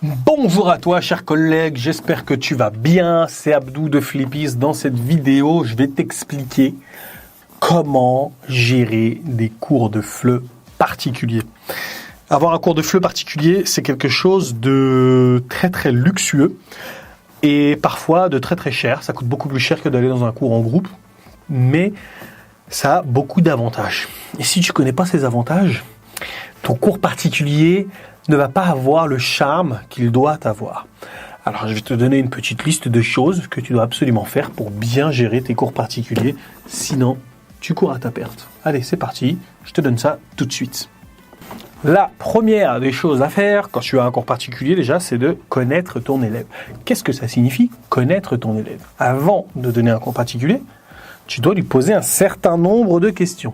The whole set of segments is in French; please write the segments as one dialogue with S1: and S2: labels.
S1: Bonjour à toi, chers collègues, j'espère que tu vas bien. C'est Abdou de Flippies. Dans cette vidéo, je vais t'expliquer comment gérer des cours de FLE particuliers. Avoir un cours de FLE particulier, c'est quelque chose de très très luxueux et parfois de très très cher. Ça coûte beaucoup plus cher que d'aller dans un cours en groupe, mais ça a beaucoup d'avantages. Et si tu connais pas ces avantages, ton cours particulier ne va pas avoir le charme qu'il doit avoir. Alors, je vais te donner une petite liste de choses que tu dois absolument faire pour bien gérer tes cours particuliers. Sinon, tu cours à ta perte. Allez, c'est parti. Je te donne ça tout de suite. La première des choses à faire quand tu as un cours particulier, déjà, c'est de connaître ton élève. Qu'est-ce que ça signifie, connaître ton élève? Avant de donner un cours particulier, tu dois lui poser un certain nombre de questions.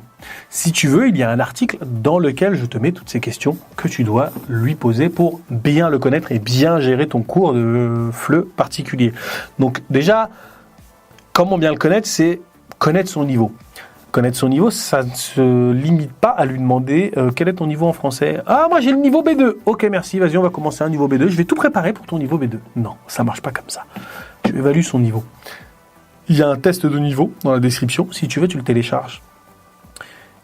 S1: Si tu veux, il y a un article dans lequel je te mets toutes ces questions que tu dois lui poser pour bien le connaître et bien gérer ton cours de FLE particulier. Donc déjà, comment bien le connaître, c'est connaître son niveau. Connaître son niveau, ça ne se limite pas à lui demander quel est ton niveau en français. Ah, moi j'ai le niveau B2. Ok, merci, vas-y, on va commencer un niveau B2. Je vais tout préparer pour ton niveau B2. Non, ça marche pas comme ça. Tu évalues son niveau. Il y a un test de niveau dans la description. Si tu veux, tu le télécharges.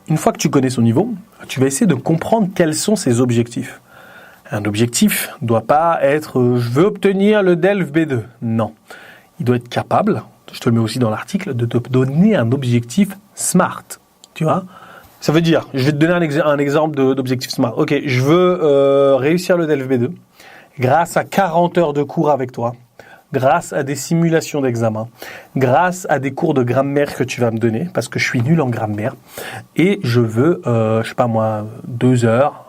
S1: Une fois que tu connais son niveau, tu vas essayer de comprendre quels sont ses objectifs. Un objectif ne doit pas être je veux obtenir le DELF B2. Non. Il doit être capable, je te le mets aussi dans l'article, de te donner un objectif SMART. Tu vois ? Ça veut dire, je vais te donner un exemple d'objectif SMART. Ok, je veux réussir le DELF B2 grâce à 40 heures de cours avec toi, grâce à des simulations d'examen, grâce à des cours de grammaire que tu vas me donner, parce que je suis nul en grammaire, et je veux, 2 heures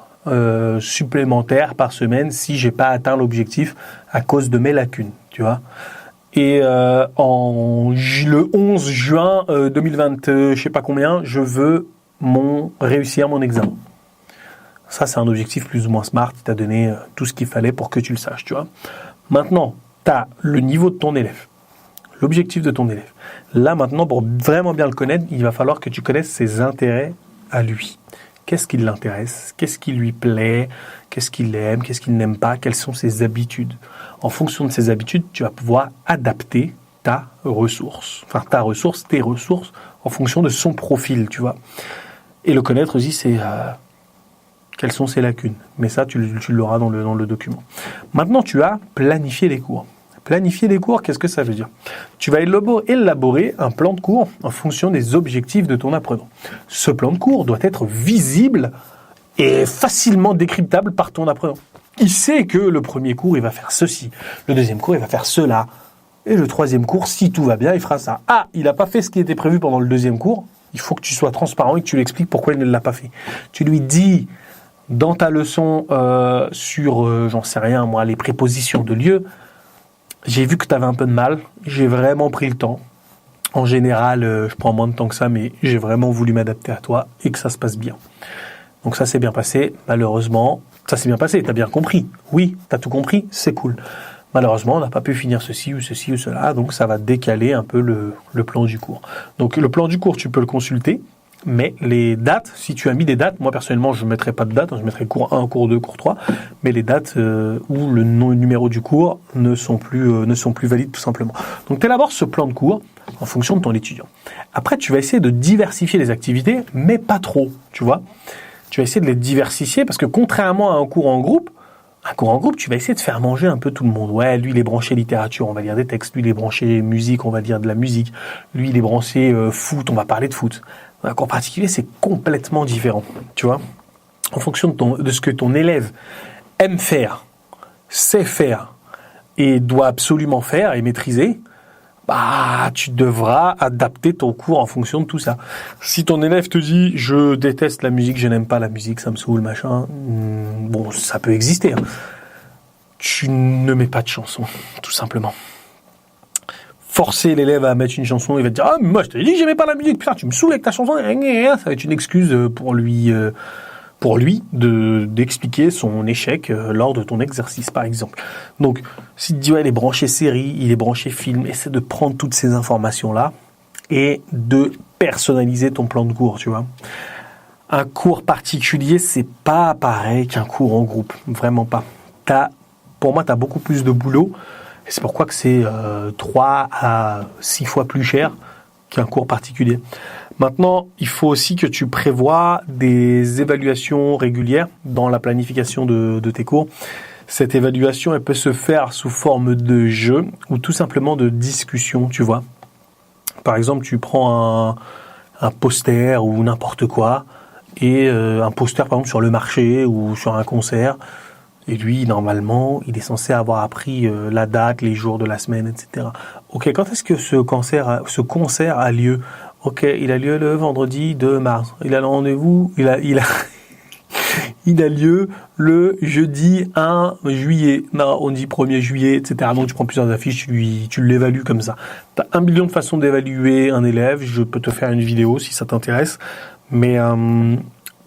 S1: supplémentaires par semaine si j'ai pas atteint l'objectif à cause de mes lacunes, tu vois. Et le 11 juin 2020, je sais pas combien, je veux réussir mon examen. Ça, c'est un objectif plus ou moins SMART, il t'a donné tout ce qu'il fallait pour que tu le saches, tu vois. Maintenant, tu as le niveau de ton élève, l'objectif de ton élève. Là, maintenant, pour vraiment bien le connaître, il va falloir que tu connaisses ses intérêts à lui. Qu'est-ce qui l'intéresse? Qu'est-ce qui lui plaît? Qu'est-ce qu'il aime? Qu'est-ce qu'il n'aime pas? Quelles sont ses habitudes? En fonction de ses habitudes, tu vas pouvoir adapter tes ressources, en fonction de son profil, tu vois. Et le connaître aussi, c'est quelles sont ses lacunes. Mais ça, tu l'auras dans le document. Maintenant, tu as planifié les cours. Planifier les cours, qu'est-ce que ça veut dire? Tu vas élaborer un plan de cours en fonction des objectifs de ton apprenant. Ce plan de cours doit être visible et facilement décryptable par ton apprenant. Il sait que le premier cours, il va faire ceci. Le deuxième cours, il va faire cela. Et le troisième cours, si tout va bien, il fera ça. Ah, il n'a pas fait ce qui était prévu pendant le deuxième cours. Il faut que tu sois transparent et que tu lui expliques pourquoi il ne l'a pas fait. Tu lui dis dans ta leçon sur, j'en sais rien, moi, les prépositions de lieu, j'ai vu que tu avais un peu de mal, j'ai vraiment pris le temps. En général, je prends moins de temps que ça, mais j'ai vraiment voulu m'adapter à toi et que ça se passe bien. Donc ça s'est bien passé, malheureusement, ça s'est bien passé, t'as bien compris. Oui, t'as tout compris, c'est cool. Malheureusement, on n'a pas pu finir ceci ou cela, donc ça va décaler un peu le plan du cours. Donc le plan du cours, tu peux le consulter. Mais les dates, si tu as mis des dates, moi personnellement je ne mettrai pas de date, je mettrai cours 1, cours 2, cours 3, mais les dates ou le numéro du cours ne sont plus valides tout simplement. Donc tu élabores ce plan de cours en fonction de ton étudiant. Après tu vas essayer de diversifier les activités, mais pas trop, tu vois. Tu vas essayer de les diversifier parce que contrairement à un cours en groupe, tu vas essayer de faire manger un peu tout le monde. Ouais, lui, il est branché littérature, on va lire des textes. Lui, il est branché musique, on va lire de la musique. Lui, il est branché foot, on va parler de foot. Dans un cours particulier, c'est complètement différent, tu vois. En fonction de ce que ton élève aime faire, sait faire et doit absolument faire et maîtriser, bah, tu devras adapter ton cours en fonction de tout ça. Si ton élève te dit « je déteste la musique, je n'aime pas la musique, ça me saoule, machin », bon, ça peut exister. Hein. Tu ne mets pas de chanson, tout simplement. Forcer l'élève à mettre une chanson, il va te dire « ah, mais moi je t'ai dit que j'aimais pas la musique, putain, tu me saoules avec ta chanson », ça va être une excuse pour lui d'expliquer son échec lors de ton exercice, par exemple. Donc, si tu dis, ouais, il est branché série, il est branché film, essaie de prendre toutes ces informations-là et de personnaliser ton plan de cours, tu vois. Un cours particulier, c'est pas pareil qu'un cours en groupe, vraiment pas. T'as pour moi, tu as beaucoup plus de boulot. Et c'est pourquoi que c'est 3 à 6 fois plus cher qu'un cours particulier. Maintenant, il faut aussi que tu prévois des évaluations régulières dans la planification de tes cours. Cette évaluation, elle peut se faire sous forme de jeu ou tout simplement de discussion, tu vois. Par exemple, tu prends un poster ou n'importe quoi, et un poster par exemple sur le marché ou sur un concert, et lui, normalement, il est censé avoir appris la date, les jours de la semaine, etc. Ok, quand est-ce que ce concert a lieu? Ok, il a lieu le vendredi 2 mars. Il a le rendez-vous, il a lieu le jeudi 1 juillet. Non, on dit 1er juillet, etc. Donc tu prends plusieurs affiches, tu l'évalues comme ça. Tu as 1 million de façons d'évaluer un élève. Je peux te faire une vidéo si ça t'intéresse. Mais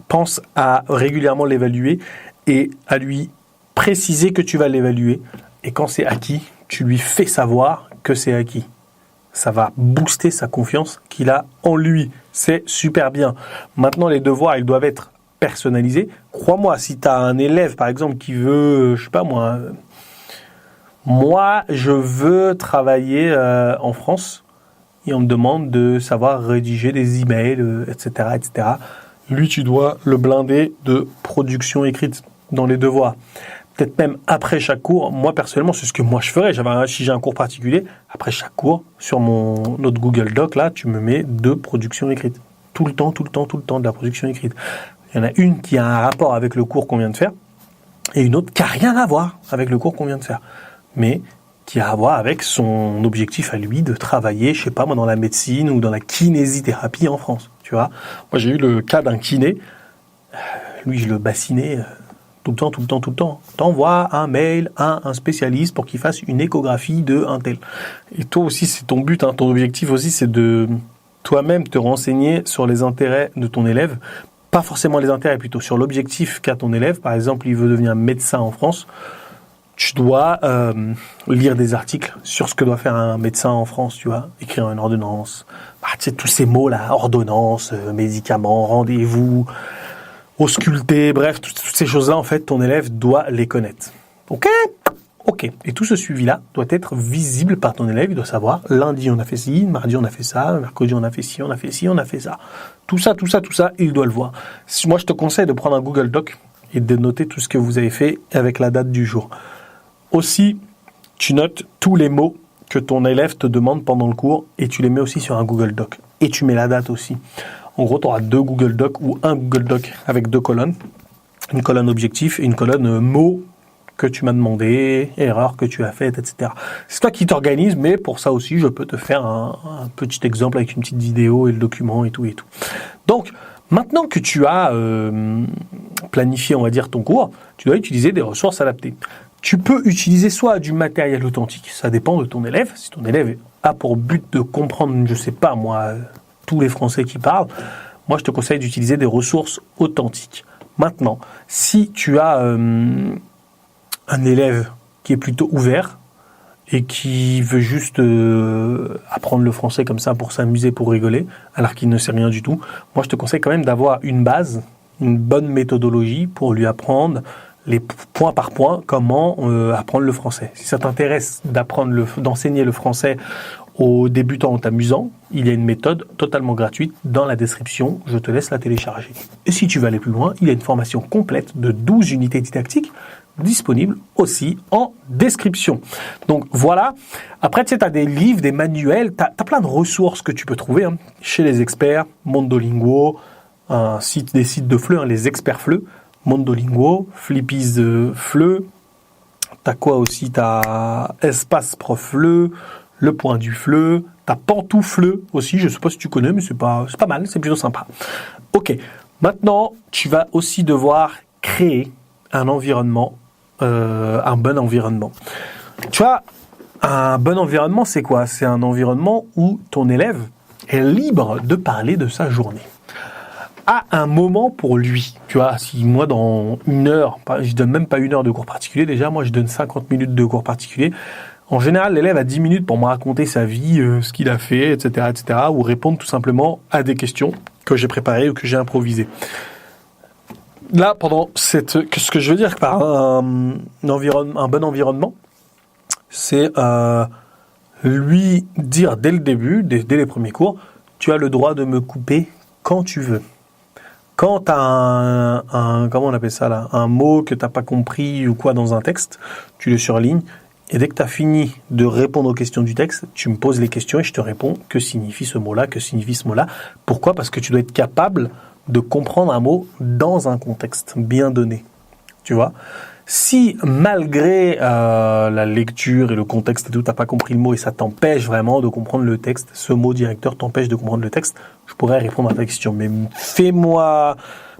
S1: pense à régulièrement l'évaluer et à lui préciser que tu vas l'évaluer. Et quand c'est acquis, tu lui fais savoir que c'est acquis. Ça va booster sa confiance qu'il a en lui. C'est super bien. Maintenant, les devoirs, ils doivent être personnalisé. Crois-moi, si tu as un élève, par exemple, qui veut, je sais pas moi, je veux travailler en France et on me demande de savoir rédiger des emails, etc., etc. Lui, tu dois le blinder de production écrite dans les devoirs. Peut-être même après chaque cours. Moi, personnellement, c'est ce que moi je ferais. Si j'ai un cours particulier, après chaque cours, sur notre Google Doc, là, tu me mets 2 productions écrites. Tout le temps de la production écrite. Il y en a une qui a un rapport avec le cours qu'on vient de faire et une autre qui n'a rien à voir avec le cours qu'on vient de faire, mais qui a à voir avec son objectif à lui de travailler, je sais pas moi, dans la médecine ou dans la kinésithérapie en France. Tu vois, moi j'ai eu le cas d'un kiné, lui je le bassinais tout le temps. T'envoies un mail à un spécialiste pour qu'il fasse une échographie de un tel. Et toi aussi c'est ton but, ton objectif aussi c'est de toi-même te renseigner sur les intérêts de ton élève. Pas forcément les intérêts, plutôt sur l'objectif qu'a ton élève. Par exemple, il veut devenir médecin en France. Tu dois lire des articles sur ce que doit faire un médecin en France, tu vois. Écrire une ordonnance. Tu sais, tous ces mots-là, ordonnance, médicaments, rendez-vous, ausculter, bref, toutes ces choses-là, en fait, ton élève doit les connaître. Ok. Et tout ce suivi-là doit être visible par ton élève. Il doit savoir, lundi on a fait ci, mardi on a fait ça, mercredi on a fait ci, on a fait ça. Tout ça, il doit le voir. Moi, je te conseille de prendre un Google Doc et de noter tout ce que vous avez fait avec la date du jour. Aussi, tu notes tous les mots que ton élève te demande pendant le cours et tu les mets aussi sur un Google Doc. Et tu mets la date aussi. En gros, tu auras 2 Google Docs ou un Google Doc avec 2 colonnes. Une colonne objectif et une colonne mots que tu m'as demandé, erreurs que tu as faites, etc. C'est toi qui t'organises, mais pour ça aussi, je peux te faire un petit exemple avec une petite vidéo et le document et tout. Donc, maintenant que tu as planifié, on va dire, ton cours, tu dois utiliser des ressources adaptées. Tu peux utiliser soit du matériel authentique, ça dépend de ton élève. Si ton élève a pour but de comprendre, je sais pas moi, tous les Français qui parlent, moi je te conseille d'utiliser des ressources authentiques. Maintenant, si tu as un élève qui est plutôt ouvert et qui veut juste apprendre le français comme ça pour s'amuser, pour rigoler, alors qu'il ne sait rien du tout, moi je te conseille quand même d'avoir une base, une bonne méthodologie pour lui apprendre les point par point comment apprendre le français. Si ça t'intéresse d'enseigner le français aux débutants en t'amusant, il y a une méthode totalement gratuite dans la description, je te laisse la télécharger. Et si tu veux aller plus loin, il y a une formation complète de 12 unités didactiques disponible aussi en description. Donc voilà. Après, tu sais, tu as des livres, des manuels, tu as plein de ressources que tu peux trouver chez les experts, Mondolingo, des sites de FLE, les experts FLE, Mondolingo, Flippies FLE, tu as quoi aussi? Tu as Espace Prof FLE, Le Point du FLE, tu as Pantoufle aussi, je ne sais pas si tu connais, mais c'est pas mal, c'est plutôt sympa. Ok, maintenant, tu vas aussi devoir créer un environnement, un bon environnement. Tu vois, un bon environnement, c'est quoi? C'est un environnement où ton élève est libre de parler de sa journée. À un moment pour lui. Tu vois, si moi, dans 1 heure, je donne même pas 1 heure de cours particulier, déjà, moi, je donne 50 minutes de cours particulier. En général, l'élève a 10 minutes pour me raconter sa vie, ce qu'il a fait, etc., ou répondre tout simplement à des questions que j'ai préparées ou que j'ai improvisées. Là, ce que je veux dire par un bon environnement, c'est lui dire dès le début, dès les premiers cours, tu as le droit de me couper quand tu veux. Quand tu as comment on appelle ça là, un mot que tu n'as pas compris ou quoi dans un texte, tu le surlignes. Et dès que tu as fini de répondre aux questions du texte, tu me poses les questions et je te réponds que signifie ce mot-là, que signifie ce mot-là. Pourquoi ? Parce que tu dois être capable de comprendre un mot dans un contexte bien donné. Tu vois ? Si malgré la lecture et le contexte et tout, tu n'as pas compris le mot et ça t'empêche vraiment de comprendre le texte, ce mot directeur t'empêche de comprendre le texte, je pourrais répondre à ta question. Mais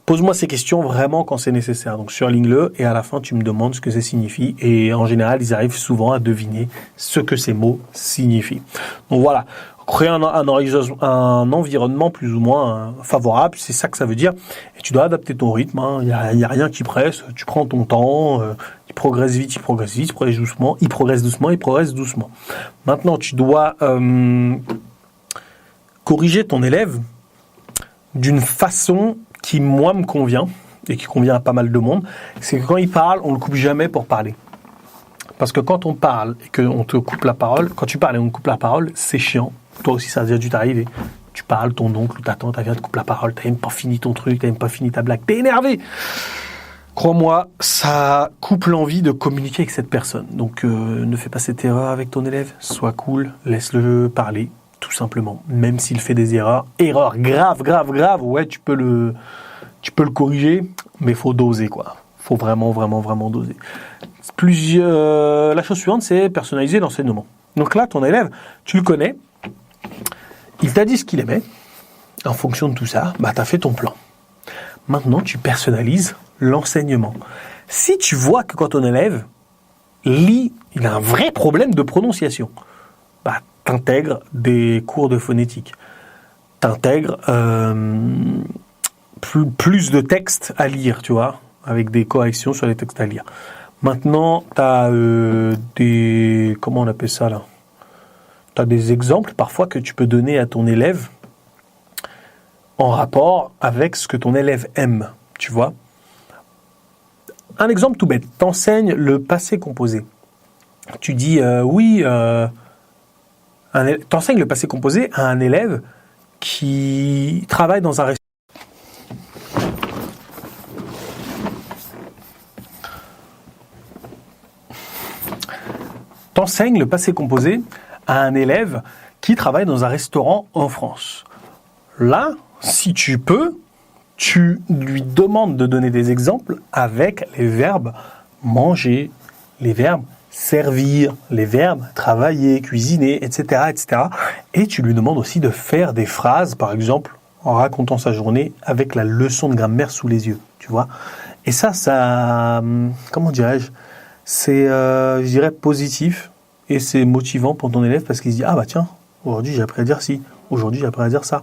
S1: pose-moi ces questions vraiment quand c'est nécessaire. Donc surligne-le et à la fin tu me demandes ce que ça signifie. Et en général, ils arrivent souvent à deviner ce que ces mots signifient. Donc voilà, créer un environnement plus ou moins favorable, c'est ça que ça veut dire. Et tu dois adapter ton rythme, hein. Il y a rien qui presse, tu prends ton temps, il progresse vite, il progresse doucement, il progresse doucement. Maintenant, tu dois corriger ton élève d'une façon qui, moi, me convient, et qui convient à pas mal de monde, c'est que quand il parle, on ne le coupe jamais pour parler. Parce que quand on parle et qu'on te coupe la parole, quand tu parles et on te coupe la parole, c'est chiant. Toi aussi, ça a déjà dû t'arriver. Tu parles, ton oncle ou ta tante, elle vient te couper la parole, t'as même pas fini ton truc, t'as même pas fini ta blague, t'es énervé. Crois-moi, ça coupe l'envie de communiquer avec cette personne. Donc, ne fais pas cette erreur avec ton élève, sois cool, laisse-le parler. Tout simplement, même s'il fait des erreurs grave, ouais, tu peux le corriger, mais faut doser, quoi. Faut vraiment doser. La chose suivante, c'est personnaliser l'enseignement. Donc là, ton élève, tu le connais, il t'a dit ce qu'il aimait, en fonction de tout ça, tu as fait ton plan. Maintenant, tu personnalises l'enseignement. Si tu vois que quand ton élève lit, il a un vrai problème de prononciation, t'intègres des cours de phonétique, t'intègres plus de textes à lire, tu vois, avec des corrections sur les textes à lire. Maintenant, t'as comment on appelle ça là ? T'as des exemples parfois que tu peux donner à ton élève en rapport avec ce que ton élève aime, tu vois. Un exemple tout bête, t'enseignes le passé composé. Tu dis t'enseignes le passé composé à un élève qui travaille dans un restaurant. T'enseignes le passé composé à un élève qui travaille dans un restaurant en France. Là, si tu peux, tu lui demandes de donner des exemples avec les verbes manger, les verbes servir, les verbes travailler, cuisiner, etc., etc. Et tu lui demandes aussi de faire des phrases, par exemple, en racontant sa journée avec la leçon de grammaire sous les yeux, tu vois. Et ça, comment dirais-je, c'est, je dirais, positif et c'est motivant pour ton élève parce qu'il se dit, ah bah tiens, aujourd'hui j'ai appris à dire ci, aujourd'hui j'ai appris à dire ça.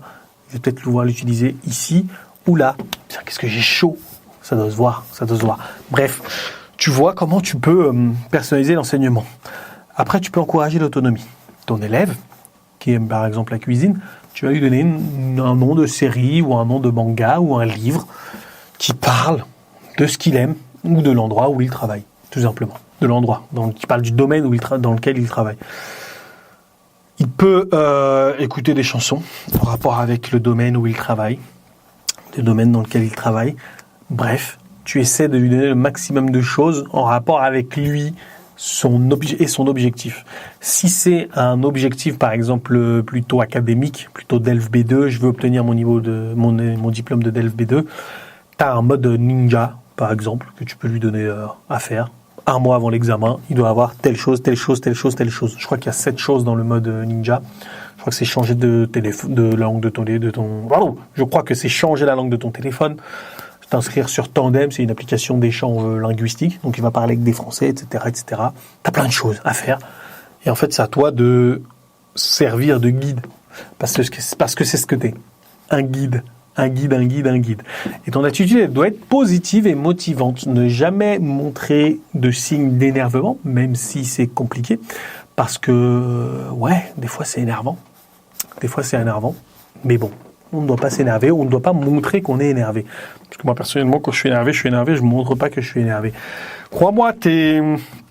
S1: Je vais peut-être pouvoir l'utiliser ici ou là. Tiens, qu'est-ce que j'ai chaud. Ça doit se voir. Bref. Tu vois comment tu peux personnaliser l'enseignement. Après, tu peux encourager l'autonomie. Ton élève, qui aime par exemple la cuisine, tu vas lui donner un nom de série ou un nom de manga ou un livre qui parle de ce qu'il aime ou de l'endroit où il travaille, tout simplement. De l'endroit, qui parle du domaine dans lequel il travaille. Il peut écouter des chansons en rapport avec le domaine où il travaille, le domaine dans lequel il travaille. Bref, tu essaies de lui donner le maximum de choses en rapport avec lui son objectif. Si c'est un objectif, par exemple, plutôt académique, plutôt DELF B2, je veux obtenir mon diplôme de DELF B2, tu as un mode ninja, par exemple, que tu peux lui donner à faire. Un mois avant l'examen, il doit avoir telle chose. Je crois qu'il y a 7 choses dans le mode ninja. Je crois que c'est changer de langue de ton... Pardon, je crois que c'est changer la langue de ton téléphone. T'inscrire sur Tandem, c'est une application d'échange linguistique, donc il va parler avec des Français, etc., etc. T'as plein de choses à faire. Et en fait, c'est à toi de servir de guide. Parce que c'est ce que t'es. Un guide. Et ton attitude, elle doit être positive et motivante. Ne jamais montrer de signes d'énervement, même si c'est compliqué. Parce que, des fois c'est énervant. Mais bon, On ne doit pas s'énerver, on ne doit pas montrer qu'on est énervé. Parce que moi, personnellement, quand je suis énervé, je ne montre pas que je suis énervé. Crois-moi, tu es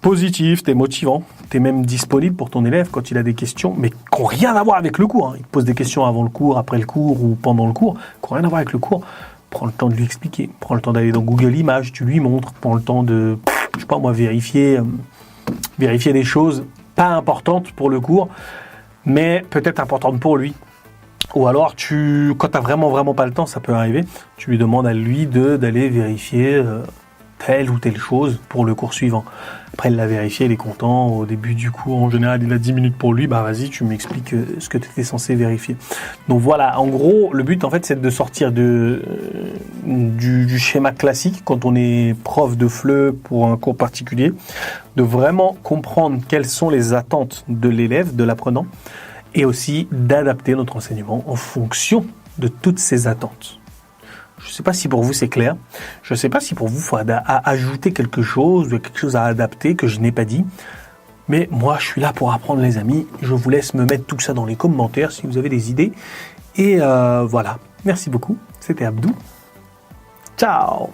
S1: positif, tu es motivant, tu es même disponible pour ton élève quand il a des questions, mais qui n'ont rien à voir avec le cours. Il te pose des questions avant le cours, après le cours ou pendant le cours, qui n'ont rien à voir avec le cours. Prends le temps de lui expliquer, prends le temps d'aller dans Google Images, tu lui montres, prends le temps de, je sais pas moi, vérifier des choses pas importantes pour le cours, mais peut-être importantes pour lui. Ou alors, quand tu n'as vraiment pas le temps, ça peut arriver, tu lui demandes à lui d'aller vérifier telle ou telle chose pour le cours suivant. Après, il l'a vérifié, il est content. Au début du cours, en général, il a 10 minutes pour lui. Bah, vas-y, tu m'expliques ce que tu étais censé vérifier. Donc voilà, en gros, le but, en fait, c'est de sortir du schéma classique quand on est prof de FLE pour un cours particulier, de vraiment comprendre quelles sont les attentes de l'élève, de l'apprenant, et aussi d'adapter notre enseignement en fonction de toutes ces attentes. Je ne sais pas si pour vous c'est clair. Je ne sais pas si pour vous il faut ajouter quelque chose à adapter que je n'ai pas dit. Mais moi, je suis là pour apprendre, les amis. Je vous laisse me mettre tout ça dans les commentaires si vous avez des idées. Et voilà. Merci beaucoup. C'était Abdou. Ciao.